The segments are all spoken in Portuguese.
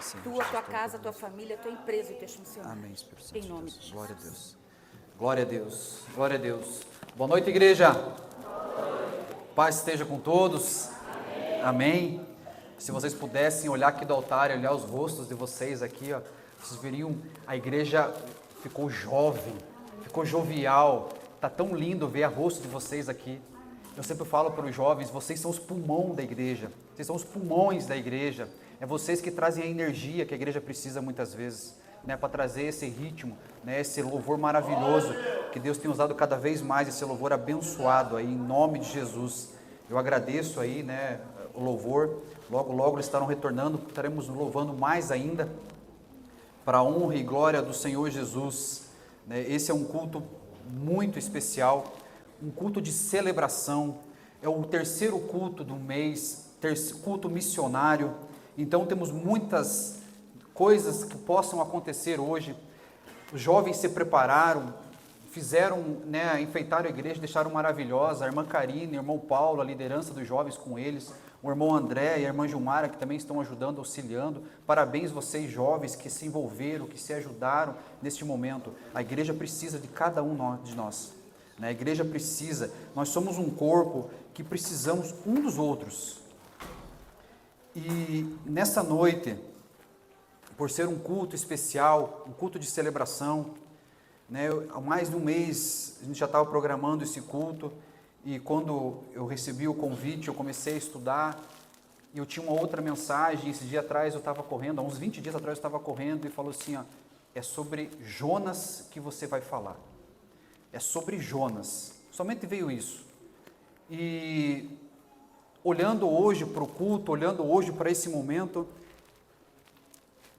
Senhor Tu, a Jesus, tua pode casa, a tua conosco. família, a tua empresa e teus funcionários. Amém, Espírito Santo Em de nome Deus. de Jesus. Glória a Deus. Glória a Deus. Glória a Deus. Boa noite, igreja. Paz esteja com todos. Amém. Se vocês pudessem olhar aqui do altar e olhar os rostos de vocês aqui, ó, vocês veriam, a igreja ficou jovem, ficou jovial. Tá tão lindo ver o rosto de vocês aqui. Eu sempre falo para os jovens, vocês são os pulmões da igreja. Vocês são os pulmões da igreja. É vocês que trazem a energia que a igreja precisa muitas vezes, né, para trazer esse ritmo, né, esse louvor maravilhoso, que Deus tem usado cada vez mais, esse louvor abençoado aí, em nome de Jesus. Eu agradeço aí, né, o louvor. Logo, logo eles estarão retornando, estaremos louvando mais ainda, para a honra e glória do Senhor Jesus. Esse é um culto muito especial, um culto de celebração, é o terceiro culto do mês, culto missionário. Então temos muitas coisas que possam acontecer hoje. Os jovens se prepararam, fizeram, né, enfeitaram a igreja, deixaram maravilhosa. A irmã Karine, o irmão Paulo, a liderança dos jovens com eles, o irmão André e a irmã Gilmara, que também estão ajudando, auxiliando. Parabéns vocês jovens que se envolveram, que se ajudaram neste momento. A igreja precisa de cada um de nós, né? A igreja precisa, nós somos um corpo que precisamos um dos outros. E nessa noite, por ser um culto especial, um culto de celebração, né, há mais de um mês a gente já estava programando esse culto, e quando eu recebi o convite, eu comecei a estudar, e eu tinha uma outra mensagem. Esse dia atrás eu estava correndo, há uns 20 dias atrás eu estava correndo, e falou assim, ó, é sobre Jonas que você vai falar, é sobre Jonas, somente veio isso. E olhando hoje para o culto, olhando hoje para esse momento,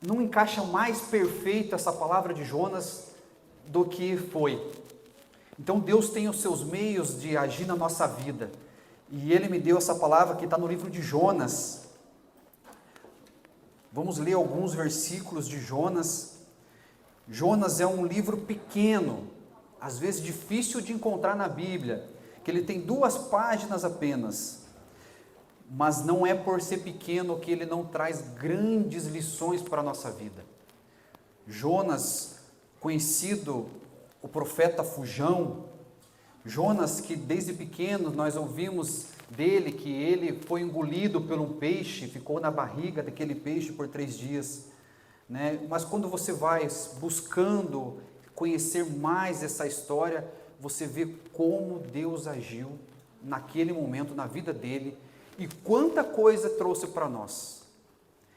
não encaixa mais perfeito essa palavra de Jonas do que foi. Então Deus tem os seus meios de agir na nossa vida, e Ele me deu essa palavra que está no livro de Jonas. Vamos ler alguns versículos de Jonas. Jonas é um livro pequeno, às vezes difícil de encontrar na Bíblia, que ele tem 2 páginas apenas, mas não é por ser pequeno que ele não traz grandes lições para a nossa vida. Jonas, conhecido o profeta fujão, Jonas, que desde pequeno nós ouvimos dele que ele foi engolido por um peixe, ficou na barriga daquele peixe por 3 dias, né? Mas quando você vai buscando conhecer mais essa história, você vê como Deus agiu naquele momento na vida dele, e quanta coisa trouxe para nós.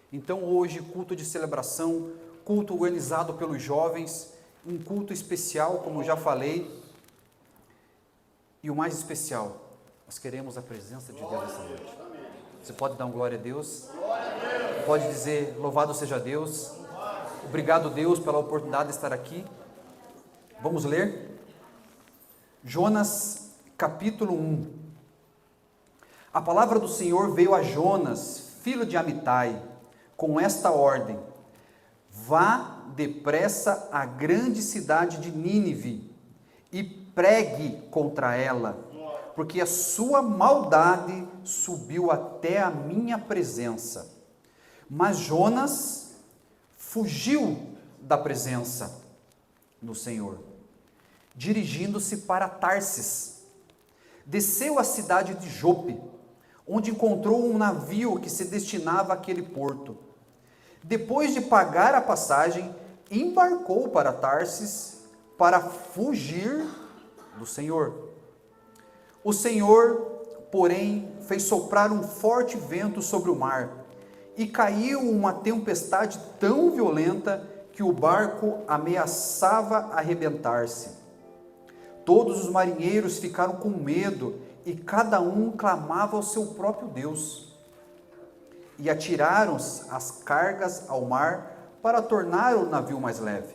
Então hoje, culto de celebração, culto organizado pelos jovens, um culto especial, como já falei, e o mais especial, nós queremos a presença de Deus essa noite. Você pode dar um glória a Deus? Pode dizer, louvado seja Deus. Obrigado, Deus, pela oportunidade de estar aqui. Vamos ler? Jonas, capítulo 1. A palavra do Senhor veio a Jonas, filho de Amitai, com esta ordem: vá depressa à grande cidade de Nínive e pregue contra ela, porque a sua maldade subiu até a minha presença. Mas Jonas fugiu da presença do Senhor, dirigindo-se para Tarsis. Desceu à cidade de Jope, onde encontrou um navio que se destinava àquele porto. Depois de pagar a passagem, embarcou para Tarsis para fugir do Senhor. O Senhor, porém, fez soprar um forte vento sobre o mar, e caiu uma tempestade tão violenta que o barco ameaçava arrebentar-se. Todos os marinheiros ficaram com medo, e cada um clamava ao seu próprio Deus. E atiraram as cargas ao mar para tornar o navio mais leve.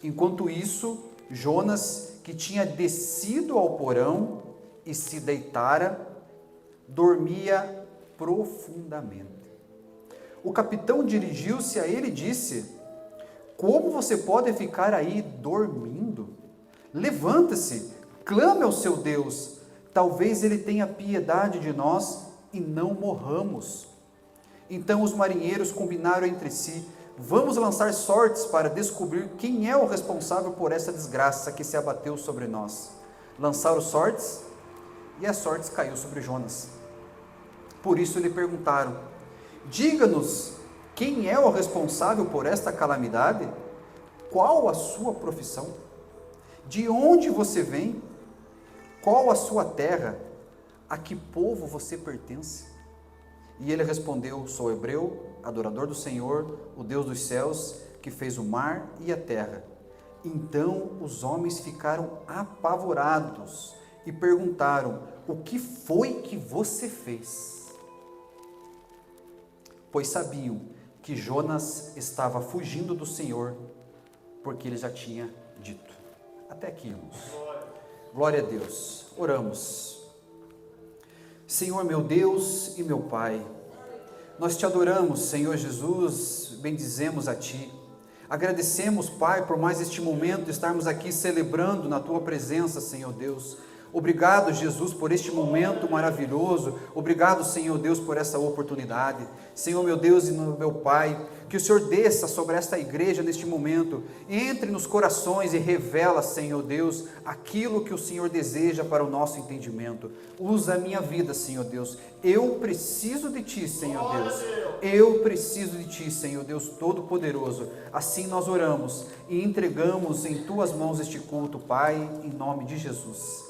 Enquanto isso, Jonas, que tinha descido ao porão e se deitara, dormia profundamente. O capitão dirigiu-se a ele e disse: como você pode ficar aí dormindo? Levanta-se, clame ao seu Deus, talvez ele tenha piedade de nós e não morramos. Então os marinheiros combinaram entre si: vamos lançar sortes para descobrir quem é o responsável por essa desgraça que se abateu sobre nós. Lançaram sortes e as sortes caiu sobre Jonas. Por isso lhe perguntaram: diga-nos, quem é o responsável por esta calamidade? Qual a sua profissão? De onde você vem? Qual a sua terra? A que povo você pertence? E ele respondeu: sou hebreu, adorador do Senhor, o Deus dos céus, que fez o mar e a terra. Então os homens ficaram apavorados e perguntaram: o que foi que você fez? Pois sabiam que Jonas estava fugindo do Senhor, porque ele já tinha dito. Até aqui, irmãos. Glória a Deus. Oramos. Senhor meu Deus e meu Pai, nós te adoramos, Senhor Jesus, bendizemos a Ti. Agradecemos, Pai, por mais este momento, estarmos aqui celebrando na Tua presença, Senhor Deus. Obrigado, Jesus, por este momento maravilhoso. Obrigado, Senhor Deus, por essa oportunidade. Senhor, meu Deus e meu Pai, que o Senhor desça sobre esta igreja neste momento. Entre nos corações e revela, Senhor Deus, aquilo que o Senhor deseja para o nosso entendimento. Usa a minha vida, Senhor Deus. Eu preciso de Ti, Senhor Deus. Eu preciso de Ti, Senhor Deus Todo-Poderoso. Assim nós oramos e entregamos em Tuas mãos este culto, Pai, em nome de Jesus.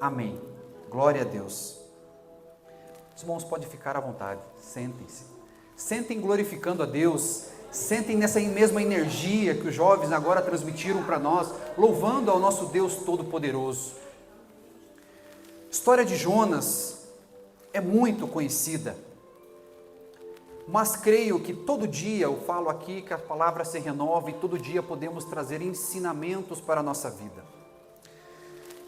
Amém. Glória a Deus. Os irmãos podem ficar à vontade, sentem-se. Sentem glorificando a Deus, sentem nessa mesma energia que os jovens agora transmitiram para nós, louvando ao nosso Deus Todo-Poderoso. A história de Jonas é muito conhecida, mas creio que todo dia, eu falo aqui que a palavra se renova e todo dia podemos trazer ensinamentos para a nossa vida.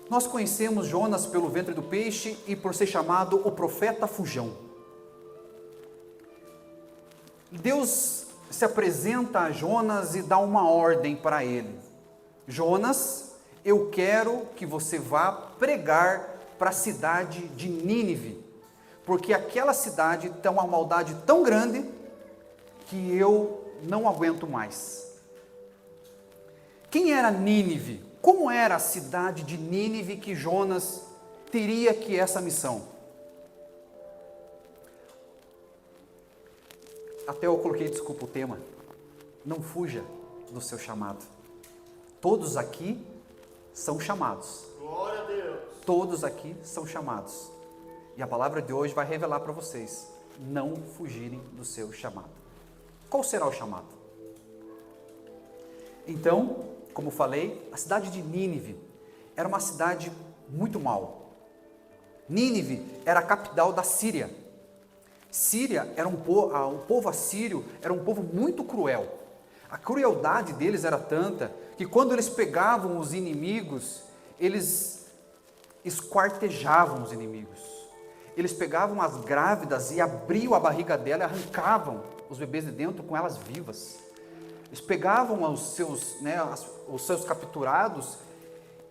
Nós conhecemos Jonas pelo ventre do peixe e por ser chamado o profeta fujão. Deus se apresenta a Jonas e dá uma ordem para ele: Jonas, eu quero que você vá pregar para a cidade de Nínive, porque aquela cidade tem uma maldade tão grande que eu não aguento mais. Quem era Nínive? Como era a cidade de Nínive que Jonas teria que essa missão? Até eu coloquei, desculpa o tema, não fuja do seu chamado. Todos aqui são chamados. Glória a Deus. Todos aqui são chamados. E a palavra de hoje vai revelar para vocês, não fugirem do seu chamado. Qual será o chamado? Então, como falei, a cidade de Nínive era uma cidade muito mal. Nínive era a capital da Síria. Síria era o povo assírio era um povo muito cruel. A crueldade deles era tanta que quando eles pegavam os inimigos, eles esquartejavam os inimigos. Eles pegavam as grávidas e abriam a barriga dela e arrancavam os bebês de dentro com elas vivas. Eles pegavam os seus capturados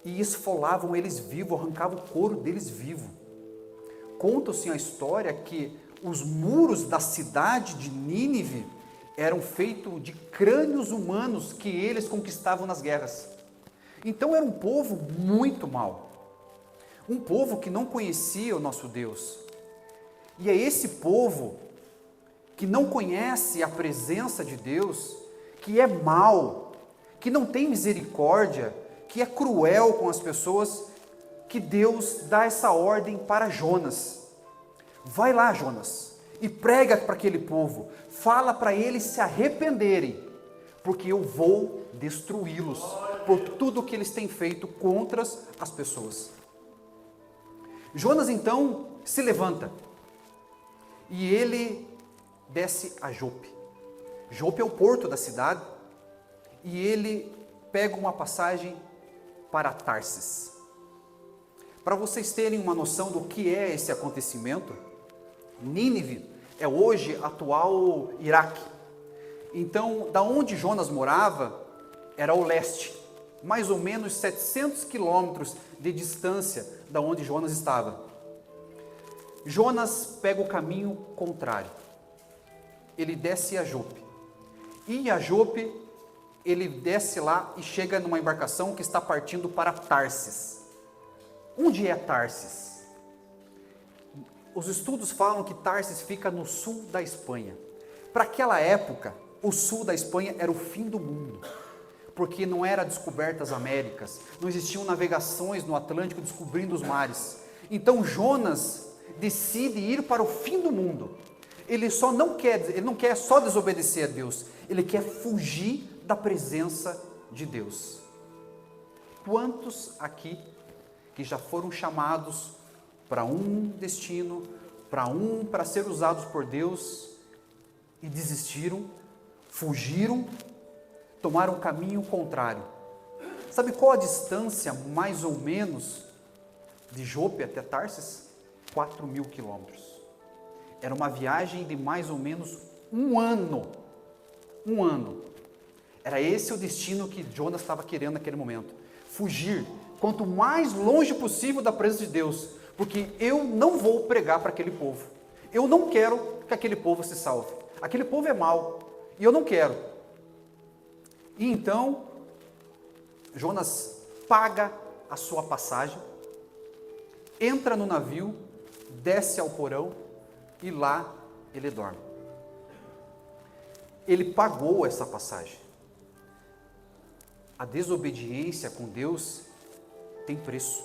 e esfolavam eles vivos, arrancavam o couro deles vivo. Conta-se a história que os muros da cidade de Nínive eram feitos de crânios humanos que eles conquistavam nas guerras. Então era um povo muito mau. Um povo que não conhecia o nosso Deus. E é esse povo que não conhece a presença de Deus, que é mau, que não tem misericórdia, que é cruel com as pessoas, que Deus dá essa ordem para Jonas. Vai lá, Jonas, e prega para aquele povo, fala para eles se arrependerem, porque eu vou destruí-los por tudo que eles têm feito contra as pessoas. Jonas então se levanta e ele desce a Jope. Jope é o porto da cidade e ele pega uma passagem para Tarsis. Para vocês terem uma noção do que é esse acontecimento, Nínive é hoje atual Iraque. Então, da onde Jonas morava, era ao leste, mais ou menos 700 quilômetros de distância da onde Jonas estava. Jonas pega o caminho contrário. ele desce a Jope. E a Jope, ele desce lá e chega numa embarcação que está partindo para Tarsis. Onde é Tarsis? Os estudos falam que Tarsis fica no sul da Espanha. Para aquela época, o sul da Espanha era o fim do mundo, porque não eram descobertas as Américas, não existiam navegações no Atlântico descobrindo os mares. Então Jonas decide ir para o fim do mundo. Ele não quer só desobedecer a Deus, ele quer fugir da presença de Deus. Quantos aqui que já foram chamados para um destino, para ser usados por Deus e desistiram, fugiram, tomaram um caminho contrário? Sabe qual a distância, mais ou menos, de Jope até Tarsis? 4.000 quilômetros. Era uma viagem de mais ou menos um ano. Um ano. Era esse o destino que Jonas estava querendo naquele momento. Fugir, quanto mais longe possível da presença de Deus, porque eu não vou pregar para aquele povo. Eu não quero que aquele povo se salve. Aquele povo é mau, e eu não quero. E então, Jonas paga a sua passagem, entra no navio, desce ao porão e lá ele dorme. Ele pagou essa passagem. A desobediência com Deus tem preço.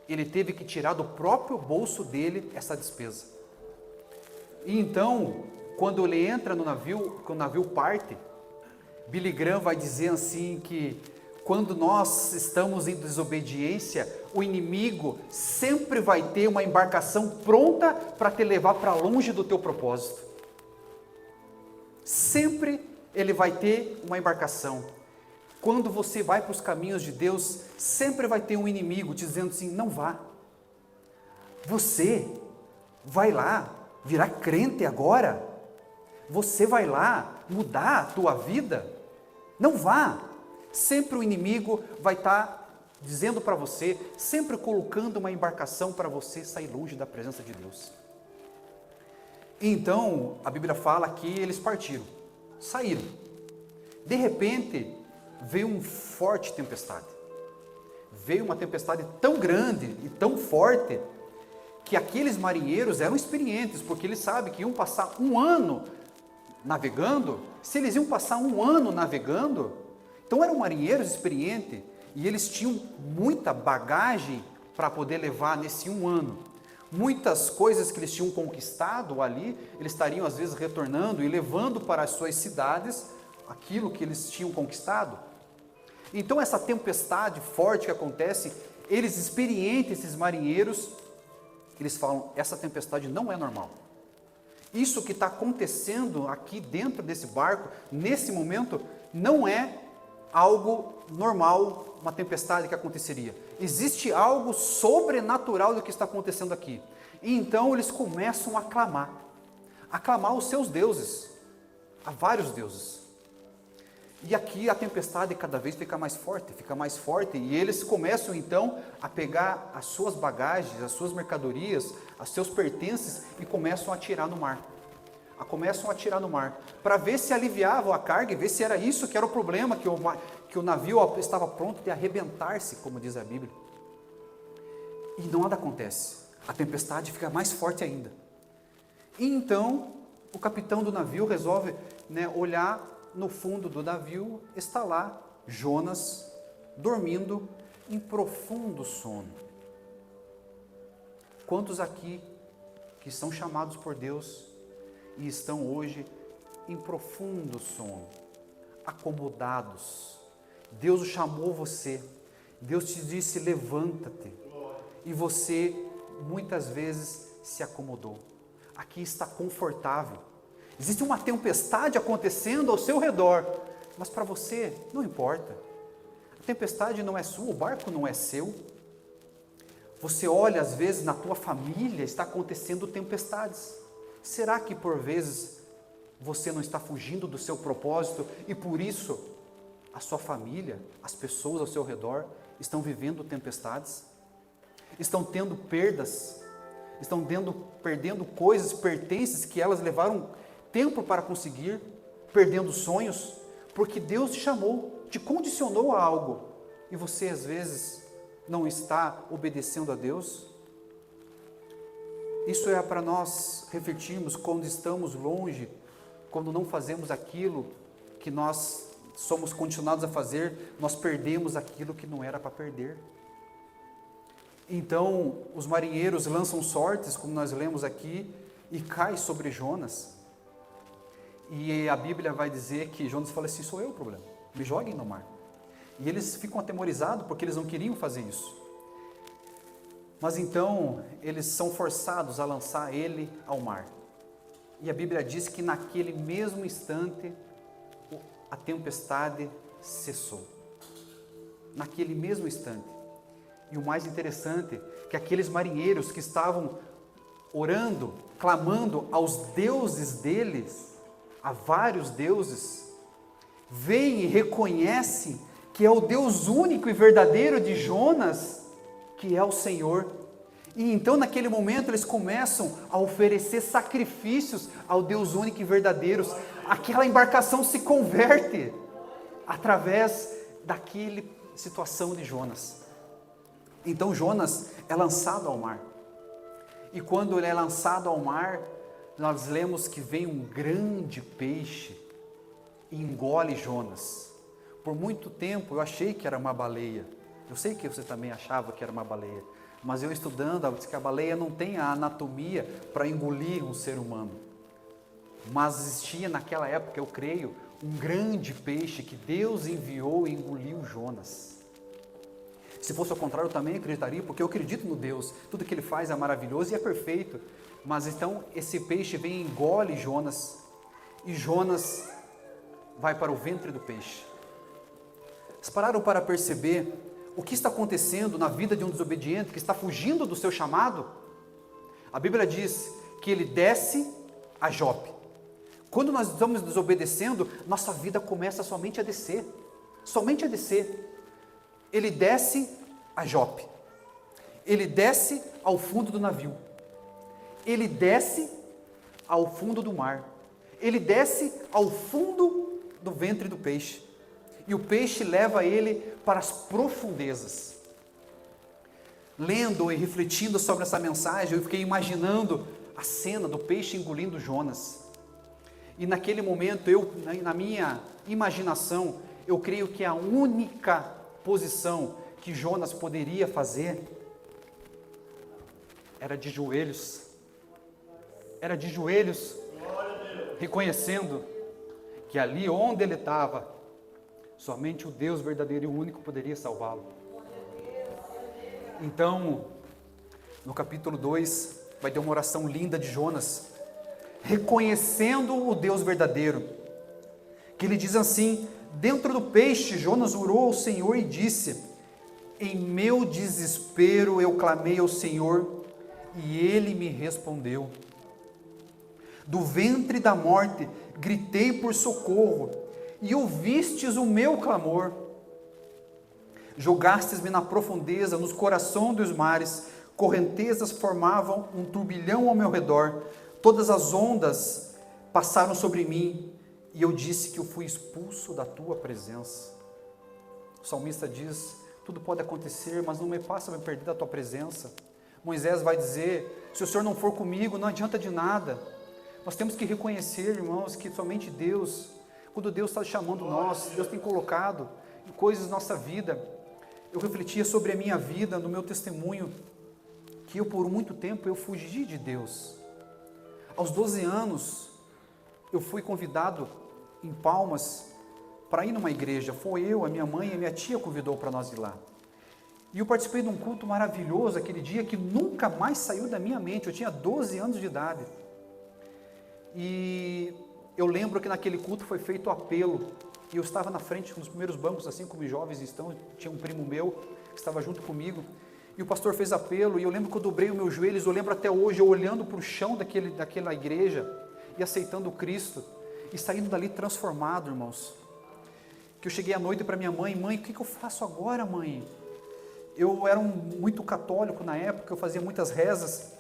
Ele teve que tirar do próprio bolso dele essa despesa. E então, quando ele entra no navio, quando o navio parte, Billy Graham vai dizer assim que quando nós estamos em desobediência, o inimigo sempre vai ter uma embarcação pronta para te levar para longe do teu propósito. Sempre ele vai ter uma embarcação. Quando você vai para os caminhos de Deus, sempre vai ter um inimigo te dizendo assim, não vá. Você vai lá virar crente agora? Você vai lá mudar a tua vida? Não vá. Sempre o inimigo vai estar dizendo para você, sempre colocando uma embarcação para você sair longe da presença de Deus. Então, a Bíblia fala que eles partiram, saíram. De repente, veio uma forte tempestade. Veio uma tempestade tão grande e tão forte, que aqueles marinheiros eram experientes, porque eles sabem que iam passar um ano navegando. Se eles iam passar um ano navegando, então eram marinheiros experientes, e eles tinham muita bagagem para poder levar nesse um ano. Muitas coisas que eles tinham conquistado ali, eles estariam às vezes retornando e levando para as suas cidades aquilo que eles tinham conquistado. Então essa tempestade forte que acontece, eles experientes, esses marinheiros, eles falam, essa tempestade não é normal. Isso que está acontecendo aqui dentro desse barco, nesse momento, não é algo normal, uma tempestade que aconteceria. Existe algo sobrenatural do que está acontecendo aqui. E então eles começam a clamar os seus deuses, a vários deuses. E aqui a tempestade cada vez fica mais forte, e eles começam então a pegar as suas bagagens, as suas mercadorias, os seus pertences e começam a atirar no mar. Para ver se aliviavam a carga e ver se era isso que era o problema, que o navio estava pronto de arrebentar-se, como diz a Bíblia. E nada acontece, a tempestade fica mais forte ainda. E então o capitão do navio resolve olhar no fundo do navio, está lá Jonas dormindo em profundo sono. Quantos aqui que são chamados por Deus e estão hoje em profundo sono, acomodados? Deus chamou você, Deus te disse levanta-te, e você muitas vezes se acomodou. Aqui está confortável. Existe uma tempestade acontecendo ao seu redor, mas para você não importa. A tempestade não é sua, o barco não é seu. Você olha, às vezes, na tua família está acontecendo tempestades. Será que por vezes você não está fugindo do seu propósito e por isso a sua família, as pessoas ao seu redor estão vivendo tempestades? Estão tendo perdas, estão perdendo coisas, pertences que elas levaram tempo para conseguir, perdendo sonhos, porque Deus te chamou, te condicionou a algo, e você às vezes não está obedecendo a Deus? Isso é para nós refletirmos quando estamos longe, quando não fazemos aquilo que nós somos condicionados a fazer, nós perdemos aquilo que não era para perder. Então, os marinheiros lançam sortes, como nós lemos aqui, e cai sobre Jonas. E a Bíblia vai dizer que Jonas fala assim, sou eu o problema, me joguem no mar. E eles ficam atemorizados porque eles não queriam fazer isso. Mas então, eles são forçados a lançar ele ao mar. E a Bíblia diz que naquele mesmo instante, a tempestade cessou. Naquele mesmo instante. E o mais interessante, que aqueles marinheiros que estavam orando, clamando aos deuses deles, a vários deuses, veem e reconhecem que é o Deus único e verdadeiro de Jonas, que é o Senhor. E então naquele momento eles começam a oferecer sacrifícios ao Deus único e verdadeiro. Aquela embarcação se converte através daquela situação de Jonas. Então Jonas é lançado ao mar. E quando ele é lançado ao mar, nós lemos que vem um grande peixe e engole Jonas. Por muito tempo eu achei que era uma baleia. Eu sei que você também achava que era uma baleia. Mas eu estudando, eu disse que a baleia não tem a anatomia para engolir um ser humano. Mas existia naquela época, eu creio, um grande peixe que Deus enviou e engoliu Jonas. Se fosse ao contrário, eu também acreditaria, porque eu acredito no Deus. Tudo que Ele faz é maravilhoso e é perfeito. Mas então, esse peixe vem e engole Jonas. E Jonas vai para o ventre do peixe. Vocês pararam para perceber o que está acontecendo na vida de um desobediente que está fugindo do seu chamado? A Bíblia diz que ele desce a Jope. Quando nós estamos desobedecendo, nossa vida começa somente a descer. Somente a descer. Ele desce a Jope. Ele desce ao fundo do navio. Ele desce ao fundo do mar. Ele desce ao fundo do ventre do peixe. E o peixe leva ele para as profundezas. Lendo e refletindo sobre essa mensagem, eu fiquei imaginando a cena do peixe engolindo Jonas. E naquele momento, na minha imaginação, eu creio que a única posição que Jonas poderia fazer era de joelhos. Era de joelhos, reconhecendo que ali onde ele estava, somente o Deus verdadeiro e único poderia salvá-lo. Então, no capítulo 2, vai ter uma oração linda de Jonas, reconhecendo o Deus verdadeiro, que ele diz assim: dentro do peixe, Jonas orou ao Senhor e disse: em meu desespero eu clamei ao Senhor, e Ele me respondeu. Do ventre da morte gritei por socorro, e ouvistes o meu clamor. Jogastes-me na profundeza, nos corações dos mares, correntezas formavam um turbilhão ao meu redor, todas as ondas passaram sobre mim, e eu disse que eu fui expulso da tua presença. O salmista diz: tudo pode acontecer, mas não me faça me perder da tua presença. Moisés vai dizer: se o Senhor não for comigo, não adianta de nada. Nós temos que reconhecer, irmãos, que somente Deus, quando Deus está chamando nós, Deus tem colocado coisas na nossa vida. Eu refletia sobre a minha vida, no meu testemunho, que eu por muito tempo eu fugi de Deus. Aos 12 anos, eu fui convidado em Palmas para ir numa igreja. Foi eu, a minha mãe e a minha tia convidou para nós ir lá. E eu participei de um culto maravilhoso aquele dia que nunca mais saiu da minha mente. Eu tinha 12 anos de idade. E eu lembro que naquele culto foi feito o apelo. E eu estava na frente, nos primeiros bancos, assim como os jovens estão. Tinha um primo meu que estava junto comigo. E o pastor fez apelo. E eu lembro que eu dobrei os meus joelhos. Eu lembro até hoje, eu olhando para o chão daquela igreja e aceitando Cristo. E saindo dali transformado, irmãos. Que eu cheguei à noite para minha mãe: mãe, o que eu faço agora, mãe? Eu era muito católico na época, eu fazia muitas rezas.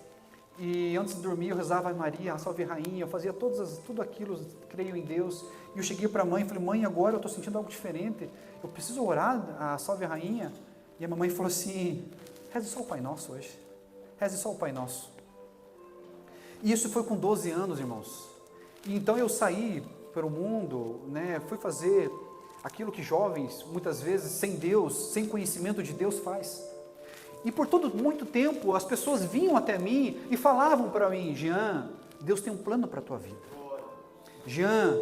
E antes de dormir eu rezava a Maria, a Salve Rainha, eu fazia tudo aquilo, creio em Deus. E eu cheguei para a mãe e falei, mãe, agora eu estou sentindo algo diferente, eu preciso orar a Salve Rainha. E a mamãe falou assim, reze só o Pai Nosso hoje, reze só o Pai Nosso. E isso foi com 12 anos, irmãos. E então eu saí pelo mundo, né, fui fazer aquilo que jovens, muitas vezes, sem Deus, sem conhecimento de Deus, faz. E por muito tempo, as pessoas vinham até mim e falavam para mim, Jean, Deus tem um plano para a tua vida. Jean,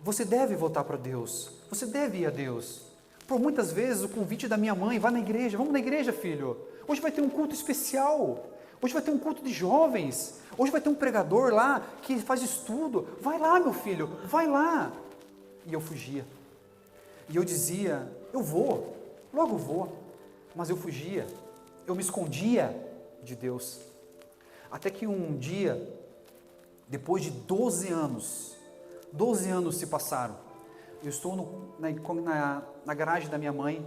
você deve voltar para Deus, você deve ir a Deus. Por muitas vezes, o convite da minha mãe, vá na igreja, vamos na igreja, filho. Hoje vai ter um culto especial, hoje vai ter um culto de jovens, hoje vai ter um pregador lá que faz estudo. Vai lá, meu filho, vai lá. E eu fugia. E eu dizia, eu vou, logo vou. Mas eu fugia, eu me escondia de Deus. Até que um dia, depois de 12 anos se passaram. Eu estou na garagem da minha mãe,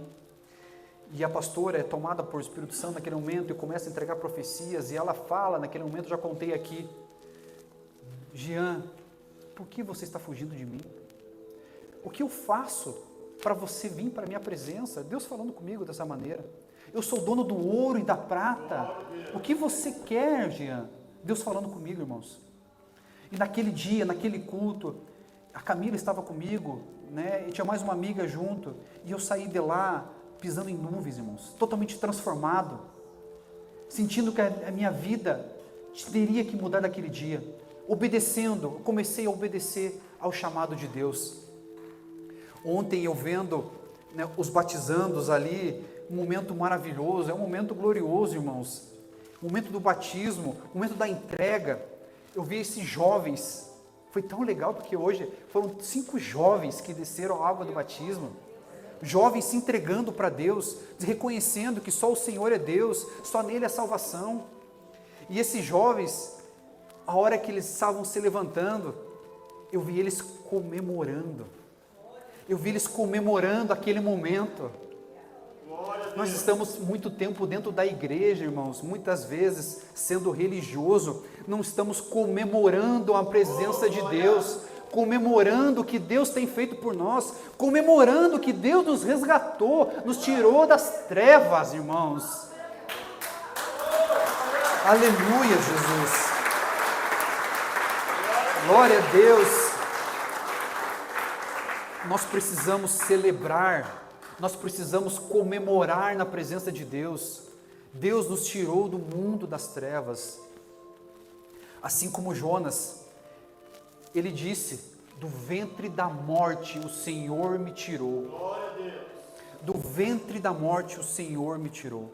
e a pastora é tomada por Espírito Santo naquele momento, e começa a entregar profecias, e ela fala, naquele momento, já contei aqui, Jean, por que você está fugindo de mim? O que eu faço para você vir para a minha presença? Deus falando comigo dessa maneira. Eu sou dono do ouro e da prata. O que você quer, Jean? Deus falando comigo, irmãos. E naquele dia, naquele culto, a Camila estava comigo, né? E tinha mais uma amiga junto. E eu saí de lá, pisando em nuvens, irmãos. Totalmente transformado. Sentindo que a minha vida teria que mudar daquele dia. Obedecendo, eu comecei a obedecer ao chamado de Deus. Ontem eu vendo, né, os batizandos ali, um momento maravilhoso, é um momento glorioso, irmãos. O momento do batismo, o momento da entrega. Eu vi esses jovens, foi tão legal porque hoje foram 5 jovens que desceram a água do batismo. Jovens se entregando para Deus, reconhecendo que só o Senhor é Deus, só nele é salvação. E esses jovens, a hora que eles estavam se levantando, eu vi eles comemorando. Eu vi eles comemorando aquele momento. Nós estamos muito tempo dentro da igreja, irmãos, muitas vezes sendo religioso, não estamos comemorando a presença de Deus, comemorando o que Deus tem feito por nós, comemorando que Deus nos resgatou, nos tirou das trevas, irmãos. Aleluia, Jesus. Glória a Deus. Nós precisamos celebrar, nós precisamos comemorar na presença de Deus. Deus nos tirou do mundo das trevas. Assim como Jonas, ele disse, do ventre da morte o Senhor me tirou. Do ventre da morte o Senhor me tirou.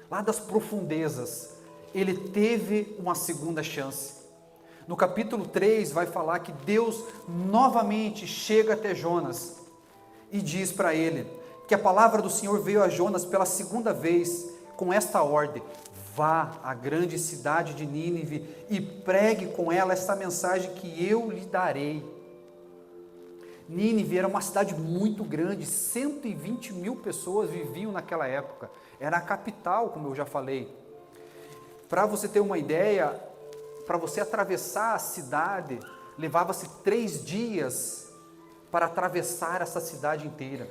Lá das profundezas, ele teve uma segunda chance. No capítulo 3 vai falar que Deus novamente chega até Jonas e diz para ele que a palavra do Senhor veio a Jonas pela segunda vez com esta ordem: vá à grande cidade de Nínive e pregue com ela esta mensagem que eu lhe darei. Nínive era uma cidade muito grande, 120 mil pessoas viviam naquela época, era a capital, como eu já falei. Para você ter uma ideia, para você atravessar a cidade, levava-se 3 dias para atravessar essa cidade inteira.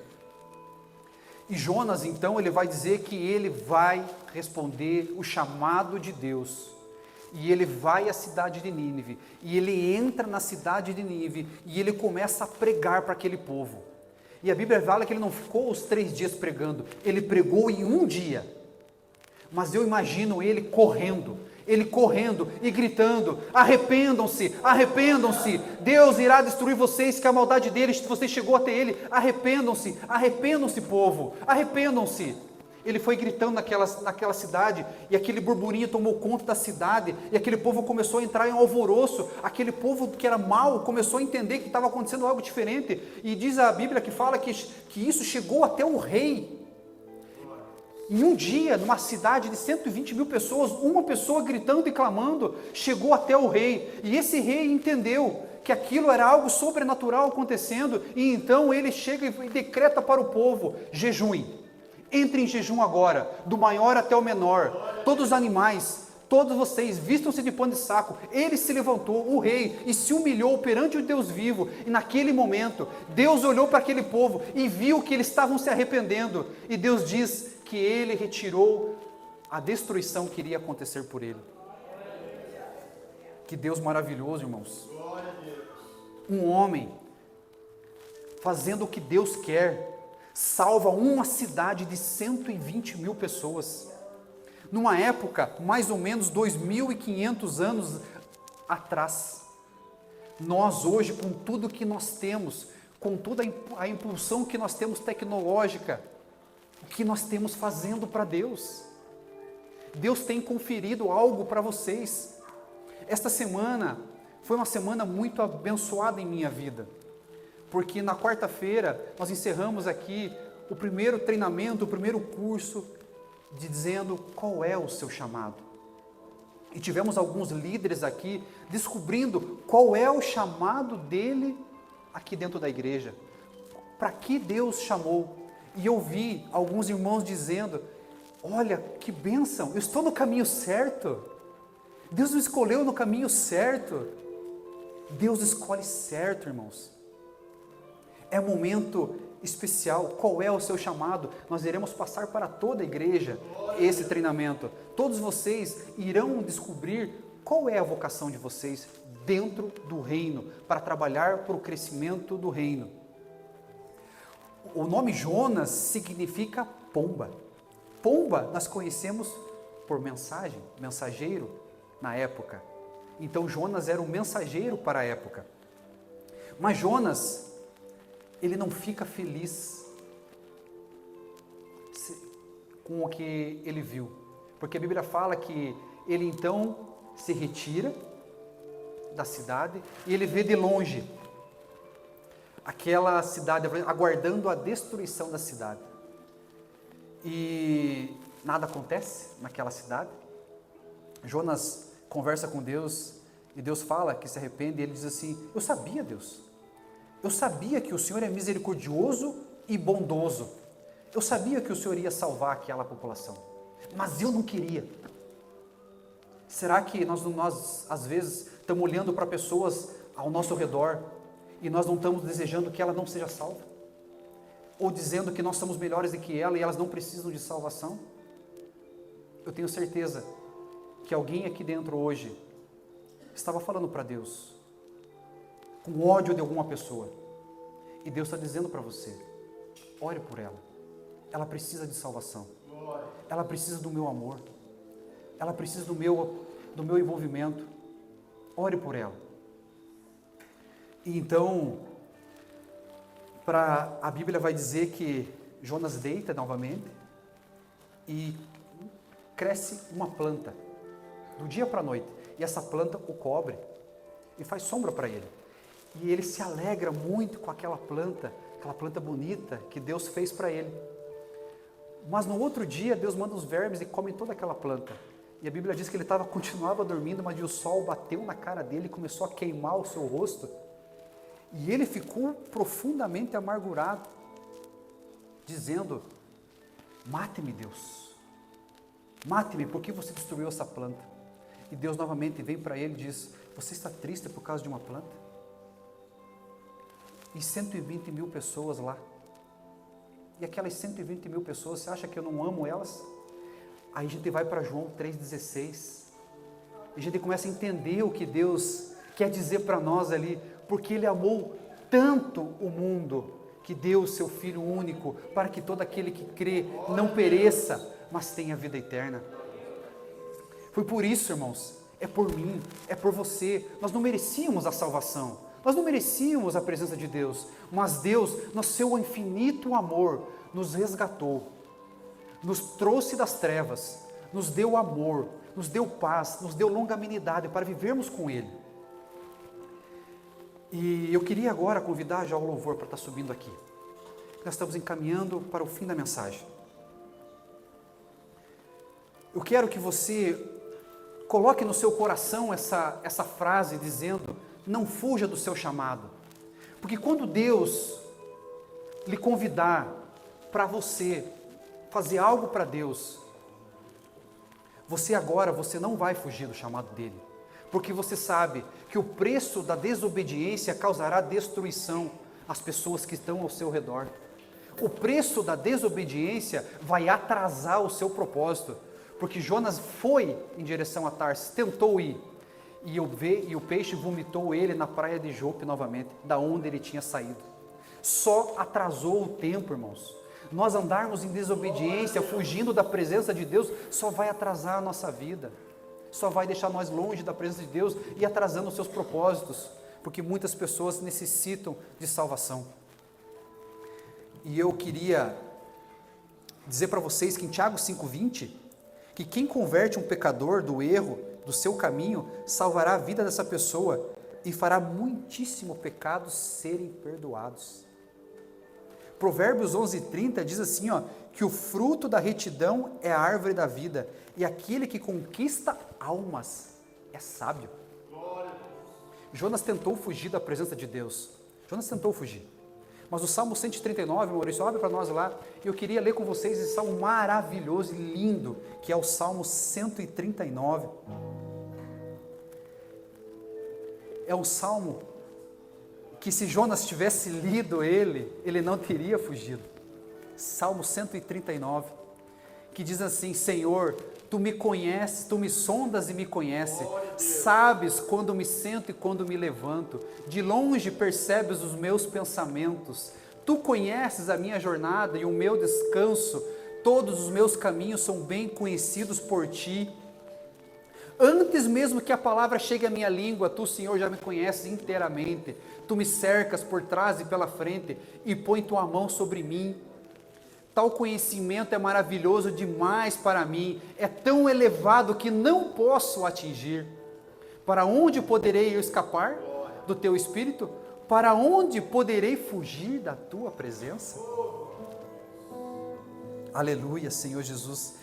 E Jonas, então, ele vai dizer que ele vai responder o chamado de Deus. E ele vai à cidade de Nínive. E ele entra na cidade de Nínive e ele começa a pregar para aquele povo. E a Bíblia fala que ele não ficou os 3 dias pregando, ele pregou em 1 dia. Mas eu imagino ele correndo e gritando: arrependam-se, arrependam-se, Deus irá destruir vocês, que a maldade deles, você chegou até ele, arrependam-se, arrependam-se, povo, arrependam-se. Ele foi gritando naquela cidade, e aquele burburinho tomou conta da cidade, e aquele povo começou a entrar em alvoroço, aquele povo que era mau começou a entender que estava acontecendo algo diferente, e diz a Bíblia que fala que isso chegou até o rei. Em 1 dia, numa cidade de 120 mil pessoas, uma pessoa gritando e clamando, chegou até o rei, e esse rei entendeu que aquilo era algo sobrenatural acontecendo, e então ele chega e decreta para o povo: jejuem, entre em jejum agora, do maior até o menor, todos os animais, todos vocês vistam-se de pano de saco. Ele se levantou, o rei, e se humilhou perante o Deus vivo. E naquele momento, Deus olhou para aquele povo e viu que eles estavam se arrependendo. E Deus diz que ele retirou a destruição que iria acontecer por ele. Que Deus maravilhoso, irmãos. Um homem fazendo o que Deus quer, salva uma cidade de 120 mil pessoas. Numa época, mais ou menos 2.500 anos atrás. Nós hoje, com tudo que nós temos, com toda a impulsão que nós temos tecnológica, o que nós temos fazendo para Deus? Deus tem conferido algo para vocês. Esta semana foi uma semana muito abençoada em minha vida, porque na quarta-feira nós encerramos aqui o primeiro treinamento, o primeiro curso, dizendo qual é o seu chamado. E tivemos alguns líderes aqui descobrindo qual é o chamado dele aqui dentro da igreja. Para que Deus chamou? E eu vi alguns irmãos dizendo, olha que bênção, eu estou no caminho certo. Deus me escolheu no caminho certo. Deus escolhe certo, irmãos. É momento especial. Qual é o seu chamado? Nós iremos passar para toda a igreja esse treinamento. Todos vocês irão descobrir qual é a vocação de vocês dentro do reino, para trabalhar para o crescimento do reino. O nome Jonas significa pomba. Pomba nós conhecemos por mensagem, mensageiro na época. Então Jonas era um mensageiro para a época. Mas Jonas, ele não fica feliz com o que ele viu. Porque a Bíblia fala que ele então se retira da cidade e ele vê de longe aquela cidade, aguardando a destruição da cidade. E nada acontece naquela cidade. Jonas conversa com Deus e Deus fala que se arrepende e ele diz assim, eu sabia, Deus, eu sabia que o Senhor é misericordioso e bondoso, eu sabia que o Senhor ia salvar aquela população, mas eu não queria. Será que nós às vezes estamos olhando para pessoas ao nosso redor e nós não estamos desejando que ela não seja salva? Ou dizendo que nós somos melhores do que ela e elas não precisam de salvação? Eu tenho certeza que alguém aqui dentro hoje estava falando para Deus, com ódio de alguma pessoa, e Deus está dizendo para você, ore por ela, ela precisa de salvação, ela precisa do meu amor, ela precisa do meu envolvimento, ore por ela. E então, a Bíblia vai dizer que Jonas deita novamente e cresce uma planta, do dia para a noite, e essa planta o cobre e faz sombra para ele, e ele se alegra muito com aquela planta bonita que Deus fez para ele. Mas no outro dia Deus manda os vermes e come toda aquela planta, e a Bíblia diz que ele continuava dormindo, mas o sol bateu na cara dele e começou a queimar o seu rosto, e ele ficou profundamente amargurado, dizendo, mate-me, Deus, mate-me, porque você destruiu essa planta. E Deus novamente vem para ele e diz, você está triste por causa de uma planta? E 120 mil pessoas lá, e aquelas 120 mil pessoas, você acha que eu não amo elas? Aí a gente vai para João 3,16, e a gente começa a entender o que Deus quer dizer para nós ali, porque Ele amou tanto o mundo, que deu o seu Filho único, para que todo aquele que crê não pereça, mas tenha vida eterna. Foi por isso, irmãos, é por mim, é por você, nós não merecíamos a salvação, nós não merecíamos a presença de Deus, mas Deus, no seu infinito amor, nos resgatou, nos trouxe das trevas, nos deu amor, nos deu paz, nos deu longanimidade para vivermos com Ele. E eu queria agora convidar já o louvor para estar subindo aqui. Nós estamos encaminhando para o fim da mensagem. Eu quero que você coloque no seu coração essa frase dizendo, não fuja do seu chamado. Porque quando Deus lhe convidar para você fazer algo para Deus, você não vai fugir do chamado dele, porque você sabe que o preço da desobediência causará destruição às pessoas que estão ao seu redor. O preço da desobediência vai atrasar o seu propósito, porque Jonas foi em direção a Tarsis, tentou ir, e o peixe vomitou ele na praia de Jope novamente, da onde ele tinha saído. Só atrasou o tempo, irmãos. Nós andarmos em desobediência, fugindo da presença de Deus, só vai atrasar a nossa vida, só vai deixar nós longe da presença de Deus e atrasando os seus propósitos, porque muitas pessoas necessitam de salvação. E eu queria dizer para vocês que em Tiago 5,20, que quem converte um pecador do erro, do seu caminho, salvará a vida dessa pessoa e fará muitíssimo pecados serem perdoados. Provérbios 11,30 diz assim, que o fruto da retidão é a árvore da vida, e aquele que conquista almas é sábio. Jonas tentou fugir da presença de Deus. Jonas tentou fugir. Mas o Salmo 139, Maurício, abre para nós lá, e eu queria ler com vocês esse salmo maravilhoso e lindo, que é o Salmo 139. É um salmo que, se Jonas tivesse lido ele não teria fugido. Salmo 139, que diz assim: Senhor, Tu me conheces, Tu me sondas e me conheces, sabes quando me sento e quando me levanto, de longe percebes os meus pensamentos, Tu conheces a minha jornada e o meu descanso, todos os meus caminhos são bem conhecidos por Ti. Antes mesmo que a palavra chegue à minha língua, Tu, Senhor, já me conheces inteiramente. Tu me cercas por trás e pela frente e põe Tua mão sobre mim. Tal conhecimento é maravilhoso demais para mim, é tão elevado que não posso atingir. Para onde poderei eu escapar do Teu Espírito? Para onde poderei fugir da Tua presença? Aleluia, Senhor Jesus.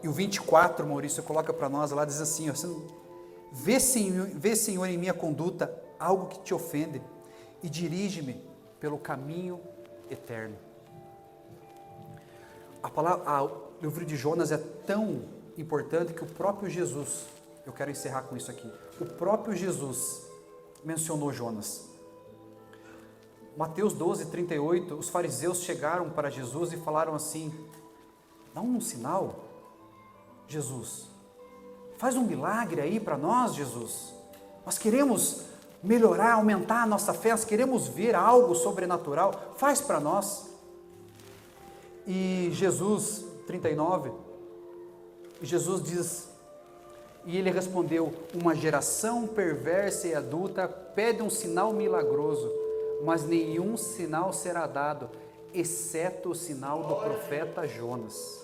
E o 24, Maurício, coloca para nós lá, diz assim, vê Senhor em minha conduta algo que te ofende e dirige-me pelo caminho eterno. O livro de Jonas é tão importante que o próprio Jesus, eu quero encerrar com isso aqui, o próprio Jesus mencionou Jonas. Mateus 12:38, os fariseus chegaram para Jesus e falaram assim: dá um sinal, Jesus, faz um milagre aí para nós, Jesus, nós queremos melhorar, aumentar a nossa fé, nós queremos ver algo sobrenatural, faz para nós. E Jesus, 39, Jesus diz, e ele respondeu: uma geração perversa e adulta pede um sinal milagroso, mas nenhum sinal será dado, exceto o sinal do profeta Jonas.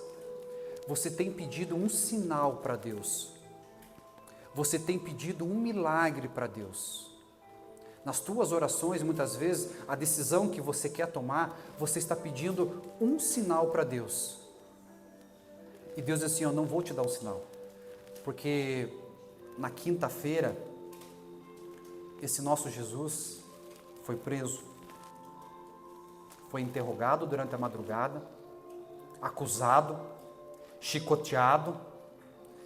Você tem pedido um sinal para Deus, você tem pedido um milagre para Deus. Nas tuas orações, muitas vezes, a decisão que você quer tomar, você está pedindo um sinal para Deus. E Deus diz assim: eu não vou te dar um sinal, porque na quinta-feira, esse nosso Jesus foi preso, foi interrogado durante a madrugada, acusado, chicoteado,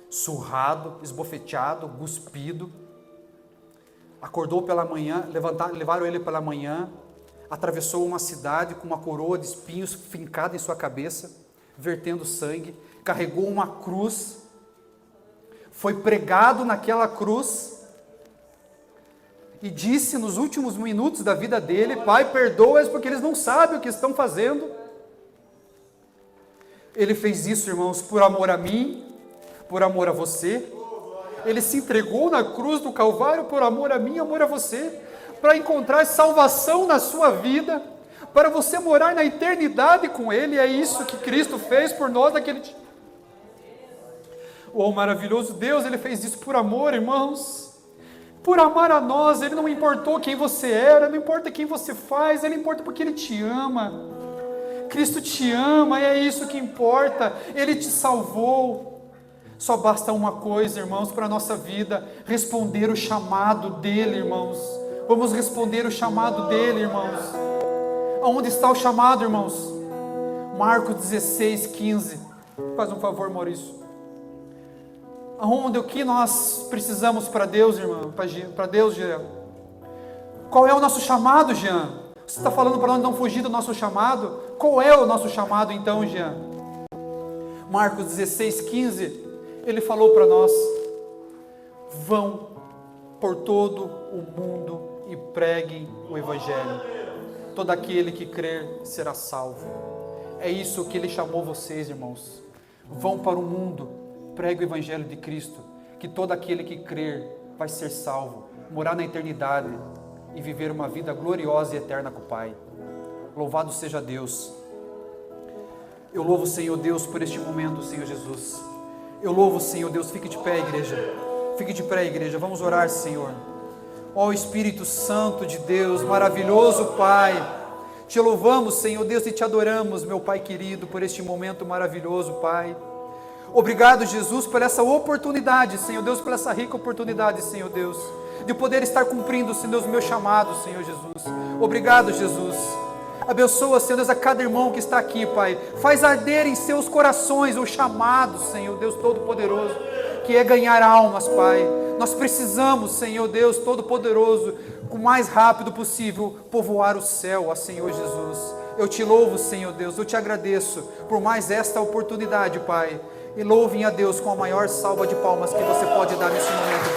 surrado, esbofeteado, cuspido. Acordou pela manhã, levaram ele pela manhã, atravessou uma cidade com uma coroa de espinhos fincada em sua cabeça, vertendo sangue, carregou uma cruz, foi pregado naquela cruz e disse nos últimos minutos da vida dele: Pai, perdoa-os porque eles não sabem o que estão fazendo. Ele fez isso, irmãos, por amor a mim, por amor a você. Ele se entregou na cruz do Calvário por amor a mim, amor a você, para encontrar salvação na sua vida, para você morar na eternidade com Ele. É isso que Cristo fez por nós naquele dia. Oh, maravilhoso Deus, Ele fez isso por amor, irmãos, por amar a nós. Ele não importou quem você era, não importa quem você faz, Ele importa porque Ele te ama. Cristo te ama, e é isso que importa. Ele te salvou. Só basta uma coisa, irmãos, para a nossa vida: responder o chamado dEle, irmãos. Vamos responder o chamado dEle, irmãos. Aonde está o chamado, irmãos? Marcos 16:15. Faz um favor, Maurício. O que nós precisamos para Deus, irmão? Para Deus, Jean? Qual é o nosso chamado, Jean? Você está falando para nós não fugir do nosso chamado? Qual é o nosso chamado então, Jean? Marcos 16:15, ele falou para nós: vão por todo o mundo e preguem o Evangelho. Todo aquele que crer será salvo. É isso que ele chamou vocês, irmãos. Vão para o mundo, pregue o Evangelho de Cristo, que todo aquele que crer vai ser salvo, morar na eternidade e viver uma vida gloriosa e eterna com o Pai. Louvado seja Deus. Eu louvo, Senhor Deus, por este momento, Senhor Jesus. Eu louvo, Senhor Deus. Fique de pé, igreja. Fique de pé, igreja. Vamos orar, Senhor. Ó Espírito Santo de Deus, maravilhoso Pai. Te louvamos, Senhor Deus, e te adoramos, meu Pai querido, por este momento maravilhoso, Pai. Obrigado, Jesus, por essa oportunidade, Senhor Deus, por essa rica oportunidade, Senhor Deus, de poder estar cumprindo, Senhor Deus, meu chamado, Senhor Jesus. Obrigado, Jesus. Abençoa, Senhor Deus, a cada irmão que está aqui, Pai. Faz arder em seus corações o chamado, Senhor Deus Todo-Poderoso, que é ganhar almas, Pai. Nós precisamos, Senhor Deus Todo-Poderoso, o mais rápido possível, povoar o céu, ó Senhor Jesus. Eu te louvo, Senhor Deus, eu te agradeço por mais esta oportunidade, Pai. E louvem a Deus com a maior salva de palmas que você pode dar nesse momento.